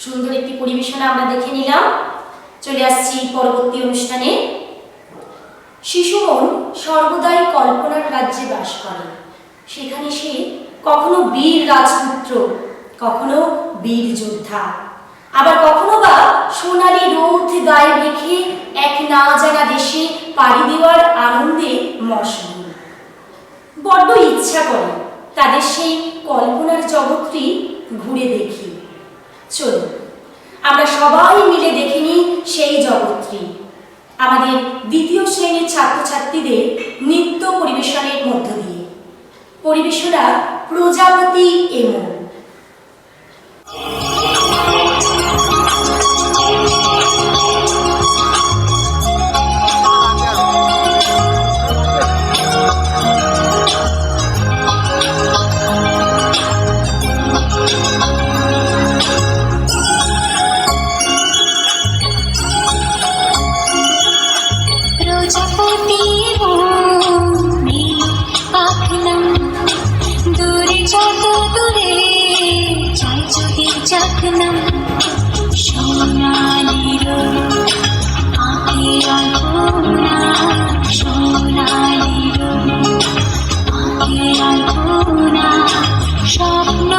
সুন্দর একটি পরিবেশনা আমরা দেখে নিলাম। চলে আসছি পরবর্তী অনুষ্ঠানে। শিশু মন সর্বদাই কল্পনার রাজ্যে বাস করে। সেখানে সে কখনো বীর রাজপুত্র, কখনো বীর যোদ্ধা, আবার কখনো বা সোনালি রোদ গায়ে রেখে এক না জানা দেশে পাড়ি দেওয়ার আনন্দে মশগুল। বড্ড ইচ্ছা করে তাদের সেই কল্পনার জগৎটি ঘুরে দেখি। চলো আমরা সবাই মিলে দেখে নিই সেই জগৎটি আমাদের দ্বিতীয় শ্রেণীর ছাত্রছাত্রীদের নৃত্য পরিবেশনের মধ্য দিয়ে। পরিবেশনা প্রজাপতি এমন। স্বপ্ন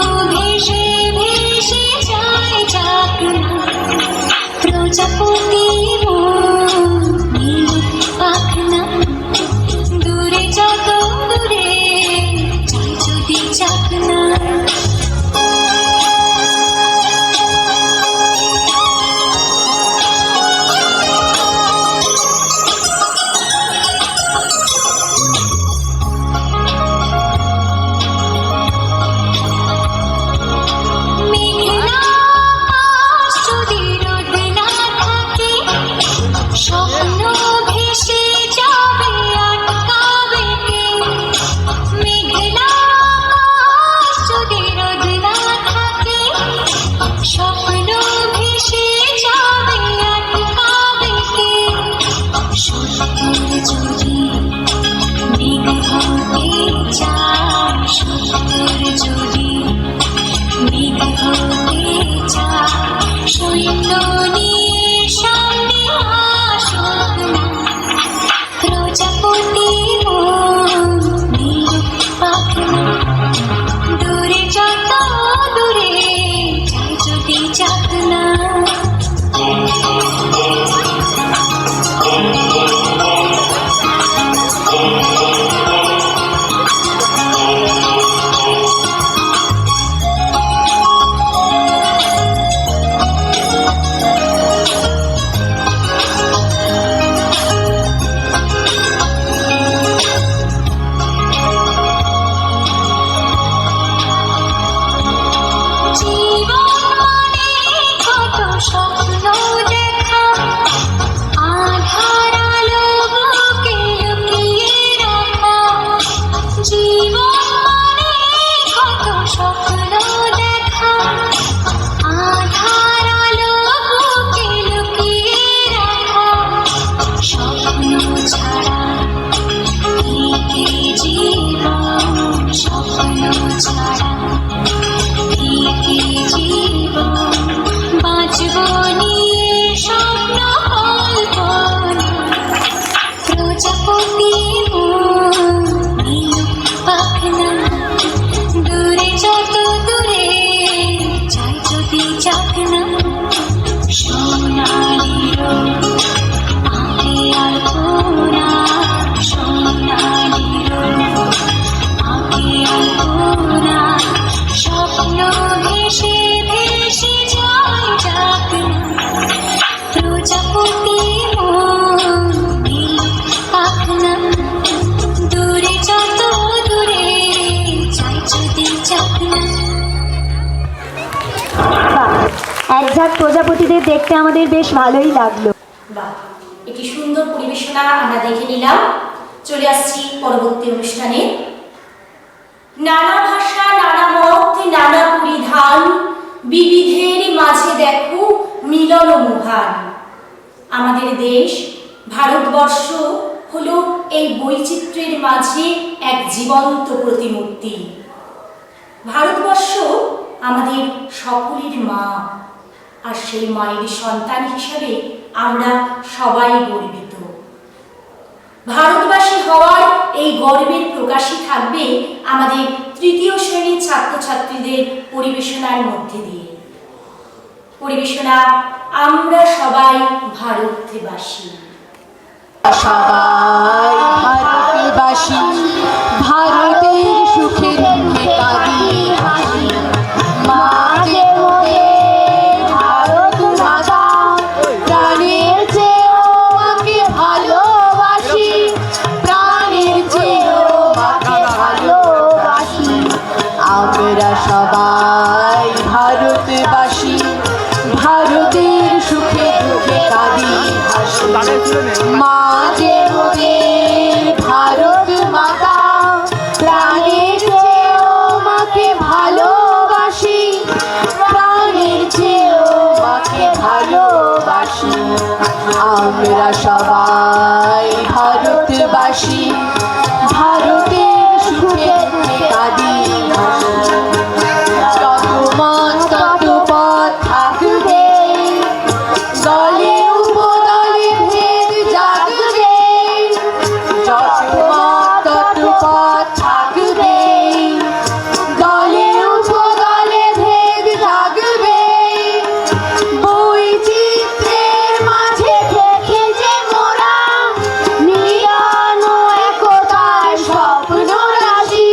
ভেসে ভেসে যায় চাকনা, প্রজাপতি পাখনা, দূরে যত দূরে যায় যদি চাকনা। একঝাঁক প্রজাপতিদের দেখতে আমাদের বেশ ভালোই লাগলো। বাহ, একটি সুন্দর পরিবেশনা আমরা দেখে নিলাম। চলে আসছি পরবর্তী অনুষ্ঠানে। নানা ভাষা, নানা মত, নানা পরিধান, বিবিধের মাঝে দেখো মিলন মহান। আমাদের দেশ ভারতবর্ষ হলো এই বৈচিত্র্যের মাঝে এক জীবন্ত প্রতিমূর্তি। ভারতবর্ষ আমাদের সকলের মা, আর সেই মায়ের সন্তান হিসাবে আমরা সবাই গর্বিত। ভারতবাসী হওয়ার এই গর্বের প্রকাশই থাকবে আমাদের তৃতীয় শ্রেণীর ছাত্রছাত্রীদের পরিবেশনার মধ্যে দিয়ে। পরিবেশনা আমরা সবাই ভারতবাসী। সবাই ভারতবাসী, ভারতের সুখে দুঃখে কাঁদি হাসি। মা যে মোদের ভারত মাতা, প্রাণের চেয়েও মাকে ভালোবাসি, প্রাণের চেয়েও মাকে ভালোবাসি। আমরা সবাই ভারতবাসী, ভারতের সুখে দুঃখে কাঁদি হাসি। মা যে মোদের ভারত মাতা, প্রাণের চেয়েও মাকে ভালোবাসি, প্রাণের চেয়েও মাকে ভালোবাসি। আমরা সবাই ভারতবাসী, ভারতের সুখে দুঃখে কাঁদি হাসি। যত মত তত পথ থাকবে, দলে উপদলে ভেদ জাগবে। যত মত তত পথ থাকবে, দলে উপদলে ভেদ জাগবে। বৈচিত্র্যের মাঝে থেকে যে মোরা, মিলন একতার স্বপ্ন রাশি,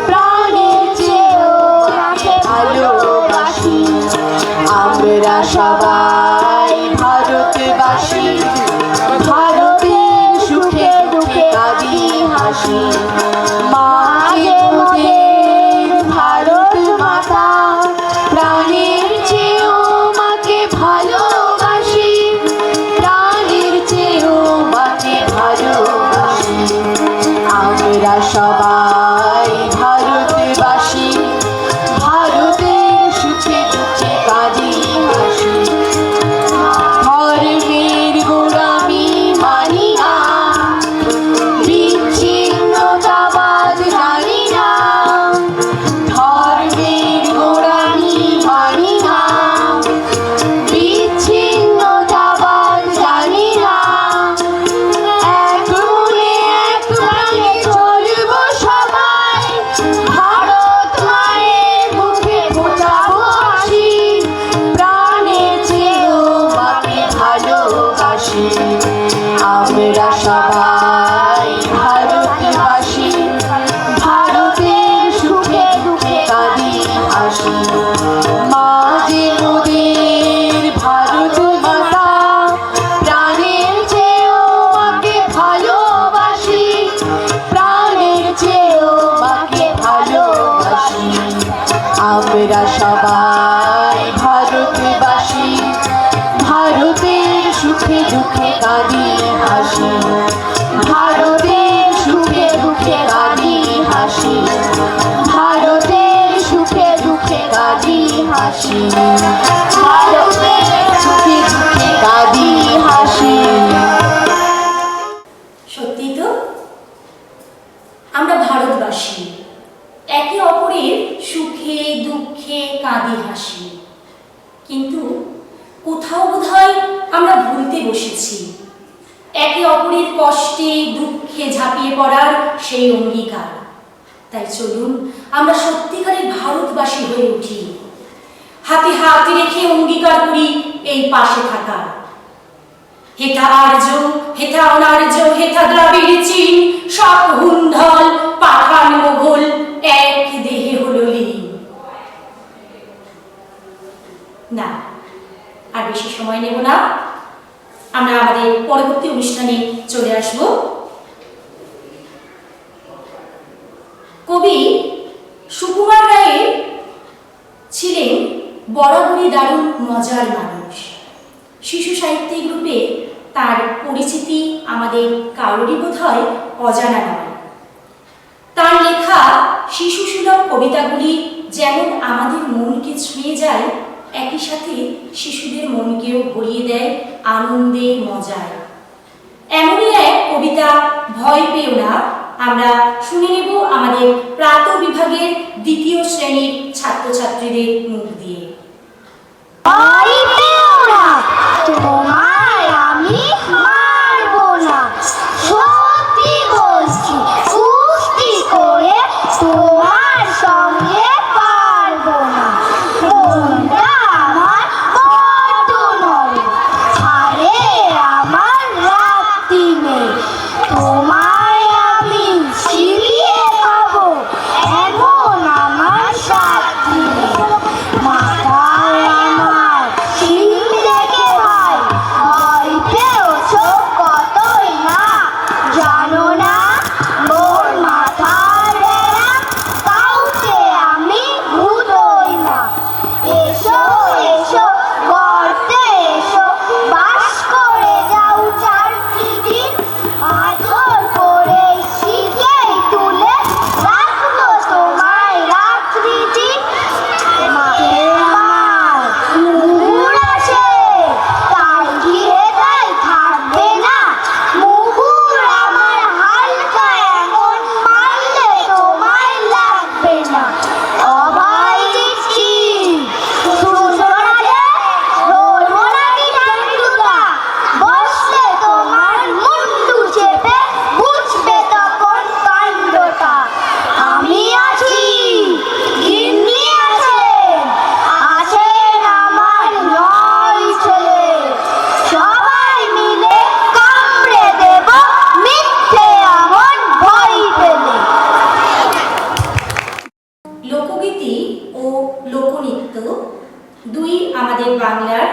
প্রাণের চেয়েও মাকে ভালোবাসি। আমরা সবাই ভারতবাসী, ভারতের সুখে দুঃখে কাঁদি হাসি। মা যে মোদের ভারত মাতা, প্রাণের চেয়েও মাকে ভালোবাসি, প্রাণের চেয়েও মাকে ভালোবাসি। আমরা সবাই ভারতবাসী, ভারতের সুখে দুঃখে কাঁদি হাসি। ধর্মের গোড়ামি মানি না, বিচ্ছিন্নতাবাদ জানি না। ধর্মের গোড়ামি মানি না, বিচ্ছিন্নতাবাদ জানি না। এক মনে এক প্রাণে চলব সবাই, ভারত মায়ের মুখে ফোটাবো হাসি, প্রাণের চেয়েও মাকে ভালোবাসি। আমরা সবাই ভারতবাসী, ভারতের সুখে দুঃখে কাঁদি হাসি। মা যে মোদের ভারত মাতা, প্রাণের চেয়েও মাকে ভালোবাসি, প্রাণের চেয়েও মাকে ভালোবাসি। আমরা সবাই ভারতবাসী, ভারতের সুখে দুঃখে কাঁদি হাসি। ভারতের সুখে দুঃখে কাঁদি হাসি, ভারতের সুখে দুঃখে কাঁদি হাসি। ভারতের সুখে দুঃখে কাঁদি হাসি। সত্যি তো, আমরা ভারতবাসী, একে অপরের সুখে দুঃখে কাঁদি হাসি। কিন্তু কোথাও বোধহয় আমরা ভুলতে বসেছি একে অপরের কষ্টে দুঃখে ঝাঁপিয়ে পড়ার সেই অঙ্গীকার। তাই চলুন আমরা সত্যিকারের ভারতবাসী হয়ে উঠি, হাতে হাত রেখে অঙ্গীকার করি এই পাশে থাকা। হেথা আর্য, হেথা অনার্য, হেথা দ্রাবিড় চীন, সব হুন্ডল পাঠান মোগল এক দেহে হলো লীন। না, আর বেশি সময় নেব না, আমরা আমাদের পরবর্তী অনুষ্ঠানে চলে আসব। কবি সুকুমার রায়ের ছিলেন বরাবরই দারুণ মজার মানুষ। শিশু সাহিত্যিক রূপে তার পরিচিতি আমাদের কারোরই বোধহয় অজানা নয়। তার লেখা শিশুসুলভ কবিতাগুলি যেমন আমাদের মনকে ছুঁয়ে যায়, একই সাথে শিশুদের মনকেও ভরিয়ে দেয় আনন্দে মজায়। এমনই এক কবিতা ভয় পেও না আমরা শুনে নেব আমাদের প্রাত বিভাগের দ্বিতীয় শ্রেণীর ছাত্রছাত্রীদের মুখ দিয়ে। ভয় পেও না, তোমায় আমি মারবো না। সত্যি বলছি, কুস্তি করে তোমার সঙ্গে পারবো না। মনটা আমার বড্ড নরম, আরে আমার রাত্রি নেই। তোমায় আমি চিবিয়ে খাবো, এমন আমার সাথী নেই। মাথায় আমার শিং দেখে ভাই, ভয় পেয়েছো কতই না। জানো না মোর মাথার বেড়া, কাউকে আমি ভুলোই না। এসো এসো গর্তে এসো, বাস করে যাও 4টি দিন। আদর করে শিখেই তুলে রাখবো তোমায় রাত্রি দিন। মাঠে আমার মুহুর আছে, তাই কি এটাই থাকবে না? মুহুর আমার হালকা, এমন মারলে তোমায় লাগবে না। অভয় দিচ্ছি, সুন্দরালে ধরবো নাকি ডান্ডুটা? বসলে তোমার মুন্ডু চেপে বুঝবে তখন কাণ্ডটা। আমি আছি, গিন্নি আছেন, আছেন আমার 9 ছেলে। সবাই মিলে কামড়ে দেব মিথ্যে এমন ভয় পেলে। লোকগীতি ও লোকনৃত্য দুই আমাদের বাংলার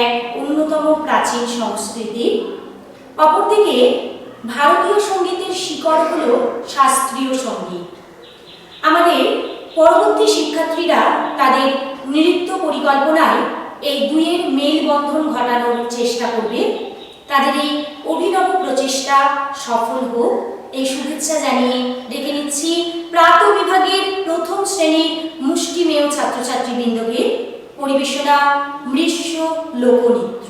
এক অন্যতম প্রাচীন সংস্কৃতি। অপরদিকে ভারতীয় সঙ্গীতের শিকড় হল শাস্ত্রীয় সঙ্গীত। আমাদের পরবর্তী শিক্ষার্থীরা তাদের নৃত্য পরিকল্পনায় এই দুইয়ের মেলবন্ধন ঘটানোর চেষ্টা করবে। তাদের এই অভিনব প্রচেষ্টা সফল হোক, এই শুভেচ্ছা জানিয়ে ডেকে নিচ্ছি প্রাত বিভাগের প্রথম শ্রেণীর মুষ্টিমেয় ছাত্রছাত্রীবৃন্দকে। পরিবেশনা মৃষ্য লোকনৃত্য।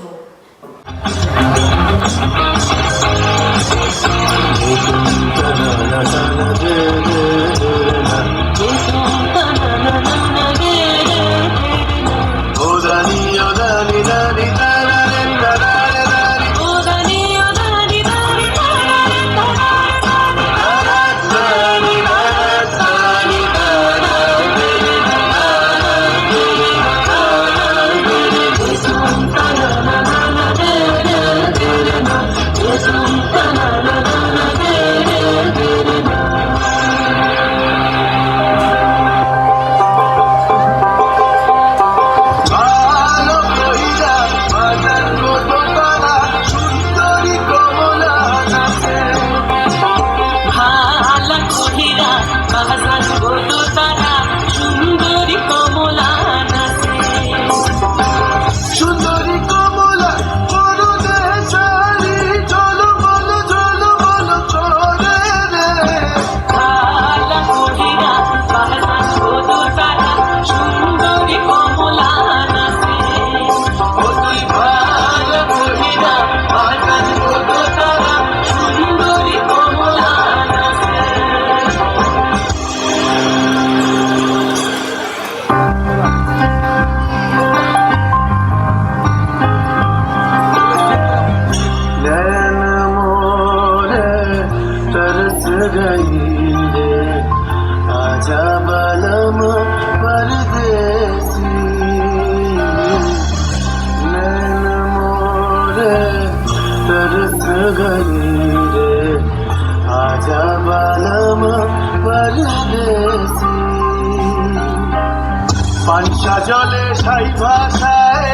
পানসা জলে সাই ভাষায়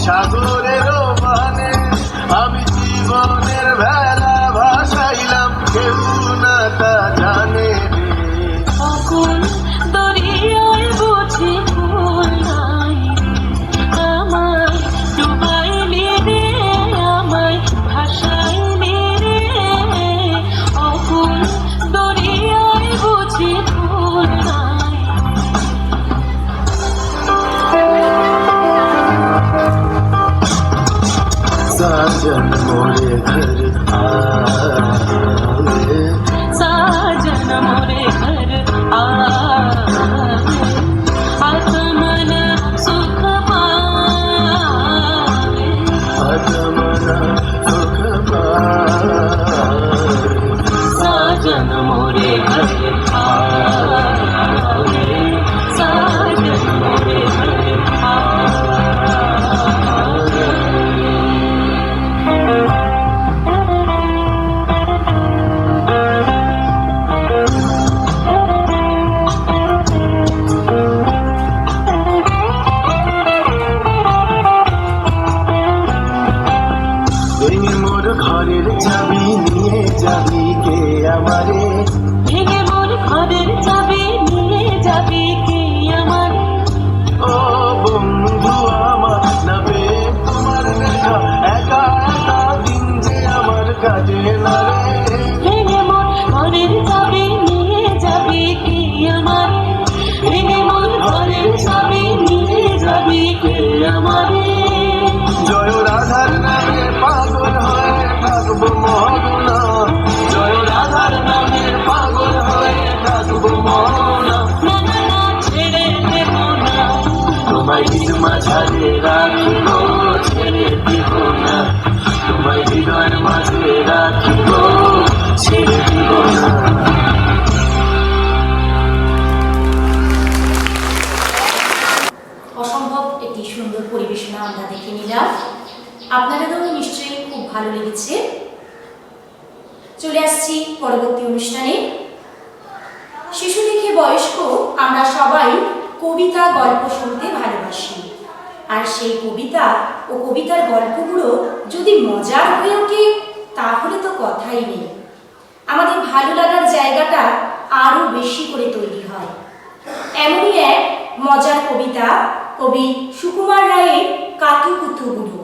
সাগরের মানে আমি জীবনের ভেলা ভাসাইলাম, কেউ না তা জানে রে। অকুল দরিয়ায় বুঝি ভুল নাই, আমায় ডুবাইলি রে, আমায় ভাসাইলি রে। অকুল দরিয়ায় বুঝি ভুল নাই। সাজন মোরে साजन मोरे घरे आए साजन मोरे घरे ঘরের চাবি নিয়ে যাবি কে আমারে ভেঙে মোর ঘরের চাবি নিয়ে যাবি কে আমারে ও বন্ধু আমার নাবে তোমার দেখা একা একা দিন যে আমার কাজে না রে ভেঙে মোর ঘরের চাবি নিয়ে যাবি কে আমারে ভেঙে মোর ঘরের চাবি নিয়ে যাবি কে আমারে জয় রাধার নামে পাগল হয়ে থাকবো মহগুনা জয় রাধার নামে পাগল হয়ে থাকবো মহগুনা না না না ছেড়ে দেব না তোমায় দিন মাঝারে রাখিব ছেড়ে দিব না তোমায় হৃদয়ের মাঝে রাখিব ছেড়ে দিব না অসম্ভব একটি সুন্দর পরিবেশনা আমরা দেখে নিলাম। আপনাদেরও নিশ্চয়ই খুব ভালো লেগেছে। চলে আসছি পরবর্তী অনুষ্ঠানে। শিশু থেকে বয়স্ক আমরা সবাই কবিতা গল্প শুনতে ভালোবাসি, আর সেই কবিতা ও কবিতার গল্পগুলো যদি মজার হয়ে ওঠে তাহলে তো কথাই নেই, আমাদের ভালো লাগার জায়গাটা আরো বেশি করে তৈরি হয়। এমনই এক মজার কবিতা কবি সুকুমার রায়ের কাতুকুতুগুলো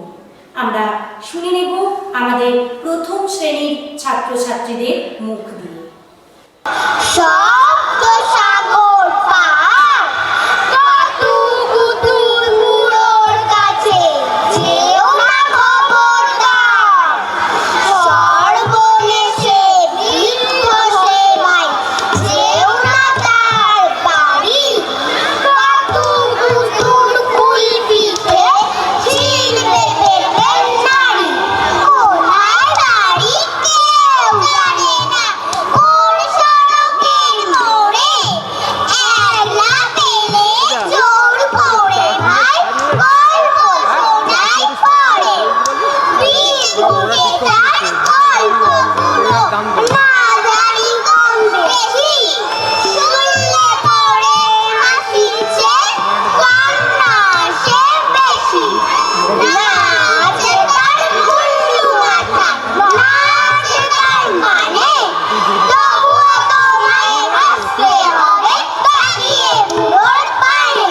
আমরা শুনে নেব আমাদের প্রথম শ্রেণীর ছাত্রছাত্রীদের মুখ দিয়ে। শব্দ সাগর পার কাতুকুতুর মুড়োর কাছে যেও না খবরদার সর্বনেশে বৃদ্ধ সেবাই যেও না তার বাড়ি কাতুকুতুর কুল পিঠে ছিলবে দেবেন নারী কোথায় বাড়ি কেউ জানে না কোন সড়কের মোড়ে একলা পেলে জোর করে ভাই গল্প শোনাই পড়ে বীর ঘুরে তার গল্পগুলো না জানি কোন বেশি শুনলে পড়ে হাসিছে কান্না আসে বেশি না আছে তার কুল্লু মাথা না আছে তার মানে তবুও তোমায় হাসতে হবে তাকিয়ে বুড়োর পানে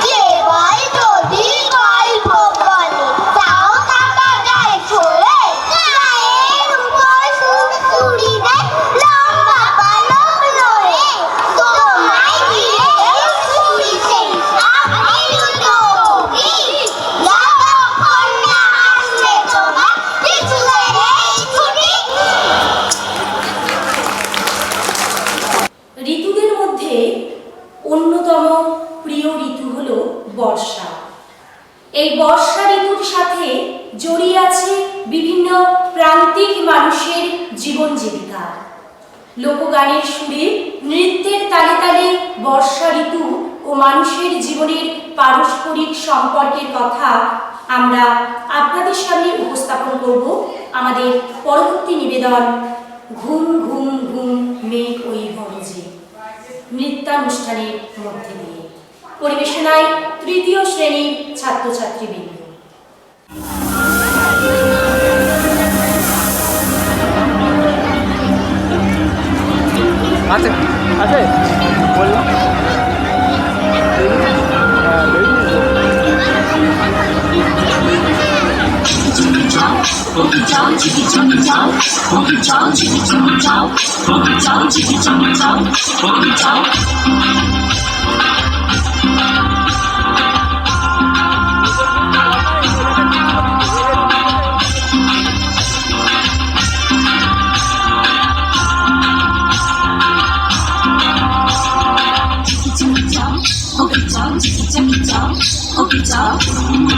কেবল যদি গল্প বলে তাও টাকা গায়ে ছোড়ে গায়ের উপর সুড়সুড়ি দেয় লম্বা পালক লড়ে তোমায় ঘিরে ছুরি সেই আপনি দুটো কবি যতক্ষণ না আসবে তোমার পিছু এই ছুটি ঋতুদের মধ্যে অন্যতম প্রিয় ঋতু হলো বর্ষা। এই বর্ষা ঋতুর সাথে জড়িয়ে আছে বিভিন্ন প্রান্তিক মানুষের জীবন জীবিকা। লোকগানের সুরে নৃত্যের তালে তালে বর্ষা ঋতু ও মানুষের জীবনের পারস্পরিক সম্পর্কের কথা আমরা আপনাদের সামনে উপস্থাপন করব আমাদের পরবর্তী নিবেদন ঘুম ঘুম ঘুম মেঘ ওই গরজে নৃত্যানুষ্ঠানের মধ্যে দিয়ে। পরিবেশনায় তৃতীয় শ্রেণীর ছাত্রছাত্রীবৃন্দ। আছে আছে বললাম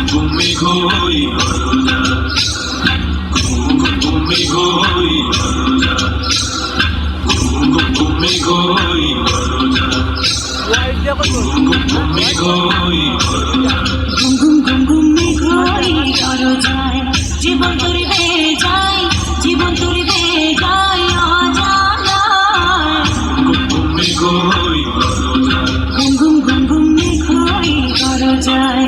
তুমি হই তুমি হই হই মেঘ হই ঘুম ঘুম ঘুম ঘুম মেঘ হই করো যায় জীবন তোরে বেয়ে যায় জীবন তোরে বেয়ে যায় অজানায় মেঘ হই ঘুম ঘুম ঘুম ঘুম মেঘ হই করো যায়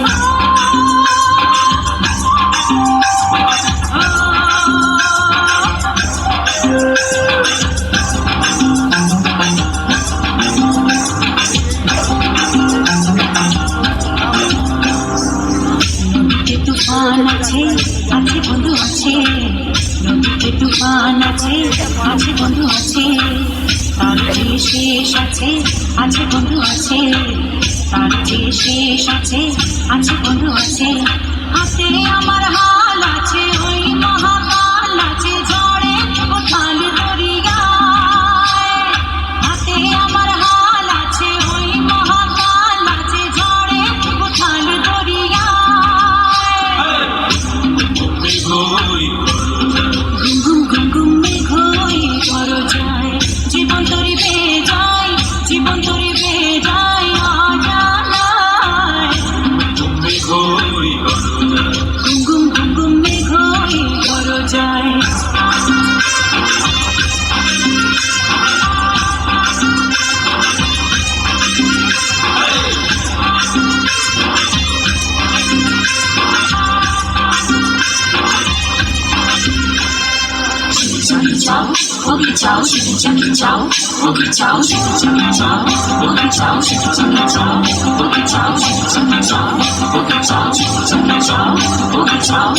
তুফান আছে আছে বন্ধু আছে নদীতে তুফান আছে আছে বন্ধু আছে তার যে শেষ আছে আছে বন্ধু আছে তার যে শেষ আছে আছে বন্ধু আছে হাতে আমার হাল আছে ওই মহাকাল আছে ঝড়ে উথাল দরিয়ায় হাতে আমার হাল আছে ওই মহাকাল আছে ঝড়ে উথাল দরিয়ায় ঘুম ঘুম ঘুম মেঘ হই করো যায় জীবন তোরে বেয়ে যায় জীবন তোরে বেয়ে যায় অজানায় ঘুম ঘুম ঘুম ঘুম মেঘ হই করো যায় ciao, oggi ciao, ciao, ciao, oggi ciao, ciao, ciao, oggi ciao, ciao, ciao, oggi ciao, ciao, ciao, oggi ciao, ciao, ciao, oggi ciao.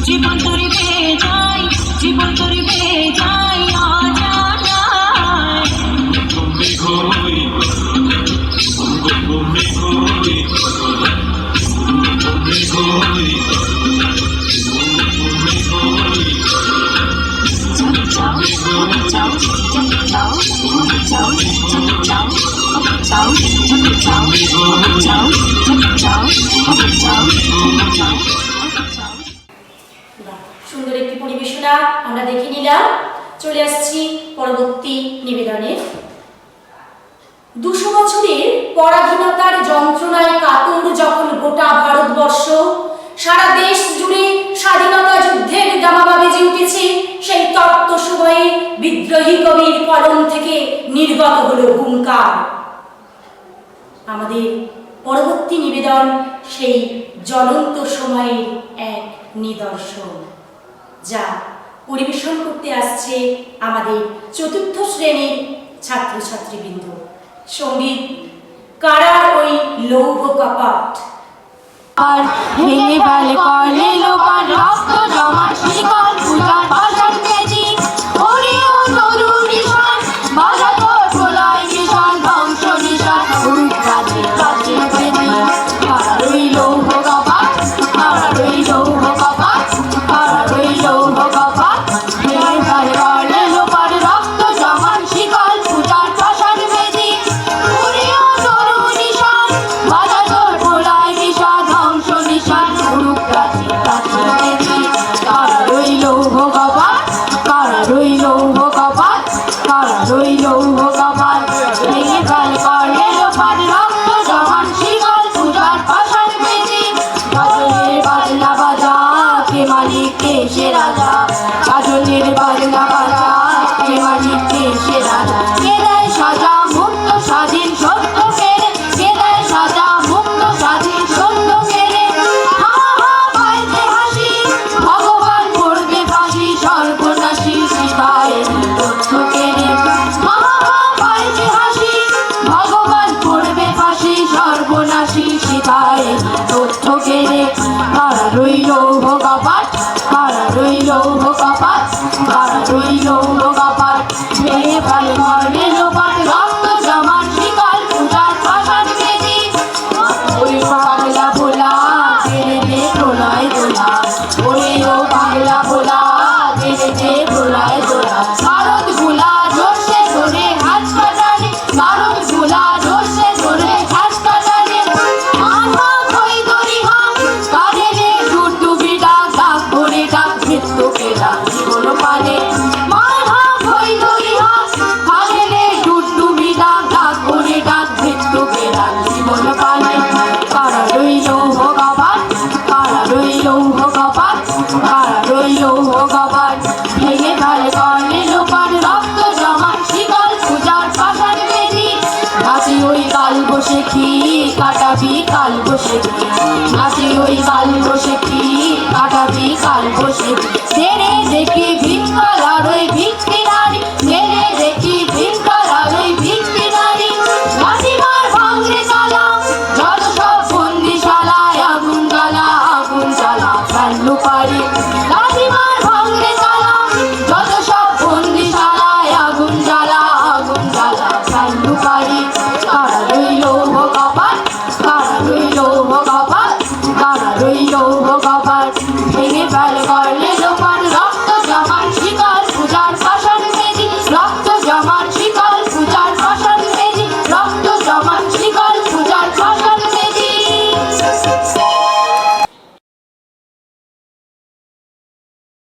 জীবন তোরে বেয়ে যায় জীবন তোরে বেয়ে যায় অজানায় মেঘ হই মেঘ হই মেঘ হই ciao ciao ciao ciao ciao ciao সুন্দর একটি পরিবেশনা আমরা দেখে নিলাম। চলে আসছি পরবর্তী নিবেদনে। 200 বছরের পরাধীনতার যন্ত্রণায় কাতর যখন গোটা ভারতবর্ষ, সারা দেশ জুড়ে স্বাধীনতা যুদ্ধের দামামা বেজে উঠেছে, সেই তপ্ত সময়ে বিদ্রোহী কবির কলম থেকে নির্গত হলো হুঙ্কার। আমাদের পরবর্তী নিবেদন সেই জ্বলন্ত সময়ের এক নিদর্শন, যা পরিবেশন করতে আসছে আমাদের 4র্থ শ্রেণীর ছাত্রছাত্রীবৃন্দ। সঙ্গীত কারার ওই লৌহ কপাট। আর ভেঙে ফেলে করলে লোকার রক্ত জমা শিকল পূজার বাজার মেজি ওরে ও তরুণ নিশান বাজাতো প্রলয় নিশান ধ্বংস নিশান রূপ কাজে কাজে বেদি আর ওই লৌহ কপাট আর ওই লৌহ কপাট আর ওই লৌহ কপাট ভেঙে ফেলে করলে লোকার রক্ত জমা শিকল পূজার বাজার মেজি ওরে ও তরুণ নিশান বাজাতো প্রলয় নিশান ধ্বংস নিশান রূপ কাজে কাজে বেদি আর ওই দেখি কাটাবি কাল বসে নাচে ওই কাল বসে কি কাটাবি কাল বসে তেরে দেখি ভিক্ষার ওই ভিক্ষে